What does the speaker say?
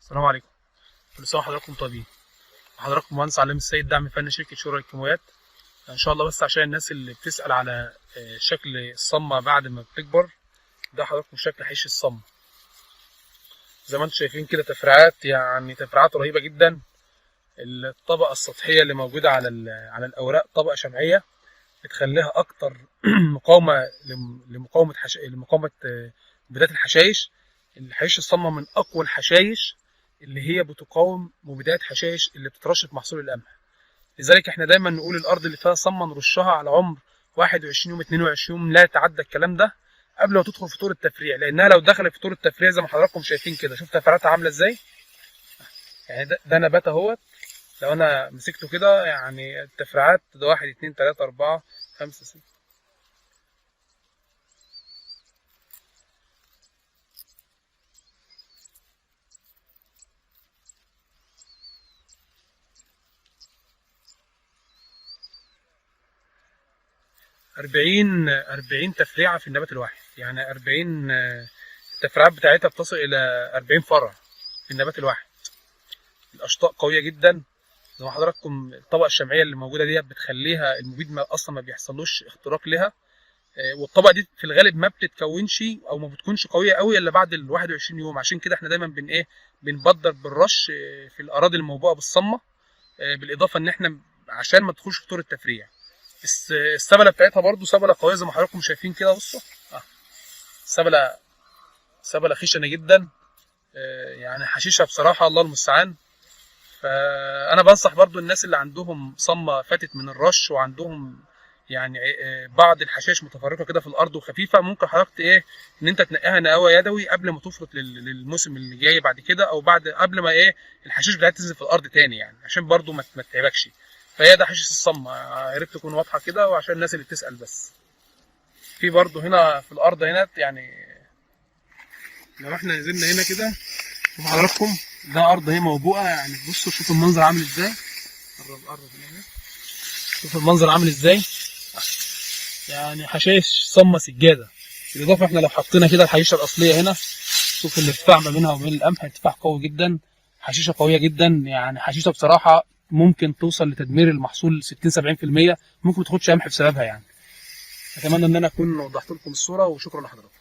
السلام عليكم. كل سنه وحضراتكم طيبين. حضراتكم مهندس علام السيد، دعم فني شركه شورى الكيماويات. ان شاء الله بس عشان الناس اللي بتسال على شكل الصمه بعد ما بتكبر، ده حضراتكم شكل حيش الصمه زي ما انتم شايفين كده. تفريعات، يعني تفريعات رهيبه جدا. الطبقه السطحيه اللي موجوده على الاوراق طبقه شمعيه بتخليها اكتر مقاومه لمقاومه بدايه الحشائش. الحشيش الصمه من اقوى الحشائش اللي هي بتقاوم مبيدات حشائش اللي بتترش في محصول القمح. لذلك احنا دايما نقول الارض اللي فيها صمه نرشها على عمر 21 يوم 22 يوم، لا يتعدى الكلام ده قبل ما تدخل في طور التفريع، لانها لو دخلت في طور التفريع زي ما حضراتكم شايفين كده، شوف تفريعاتها عامله ازاي. يعني ده نبات اهوت، لو انا مسكته كده يعني التفريعات ده 1 2 3 4 5 6 40 تفريعه في النبات الواحد. يعني 40 التفريعات بتاعتها بتصل الى 40 فرع في النبات الواحد. الاشطاء قويه جدا زي ما حضراتكم. الطبقه الشمعيه اللي موجوده ديت بتخليها المبيد اصلا ما بيحصلوش اختراق لها. والطبقه دي في الغالب ما بتتكونش او ما بتكونش قويه قوي الا بعد ال 21 يوم. عشان كده احنا دايما بنبدر بالرش في الاراضي الموبوءه بالصمه، بالاضافه ان احنا عشان ما تدخلش في طور التفريع. السبله بتاعتها برده سبله قويه زي ما حضراتكم شايفين كده. بصوا سبله خشنه جدا، يعني حشيشه بصراحه الله المستعان. فانا بنصح برضو الناس اللي عندهم صمه فاتت من الرش وعندهم يعني بعض الحشائش متفرقه كده في الارض وخفيفه، ممكن حضرتك ان انت تنقيها نقاوه يدوي قبل ما تفرط للموسم اللي جاي بعد كده، او قبل ما الحشائش بتاعتها تنزل في الارض تاني، يعني عشان برضو ما تتعبكش. فهي ده حشيش الصمه، يا ريت تكون واضحه كده وعشان الناس اللي بتسال بس. في برضو هنا في الارض هنا، يعني لو احنا نزلنا هنا كده شوفوا حضراتكم، ده ارض هي موبوءه. يعني بصوا شوفوا المنظر عامل ازاي. قرب هنا، شوفوا المنظر عامل ازاي. يعني حشائش صمه سجاده. بالاضافه احنا لو حطينا كده الحشيشه الاصليه هنا، شوف الارتفاع ما بينها وبين القمح ارتفاع قوي جدا. حشيشه قويه جدا، يعني حشيشه بصراحه ممكن توصل لتدمير المحصول 60 70%. ممكن ما تاخدش قمح بسببها يعني. اتمنى ان انا اكون وضحت لكم الصوره، وشكرا لحضراتكم.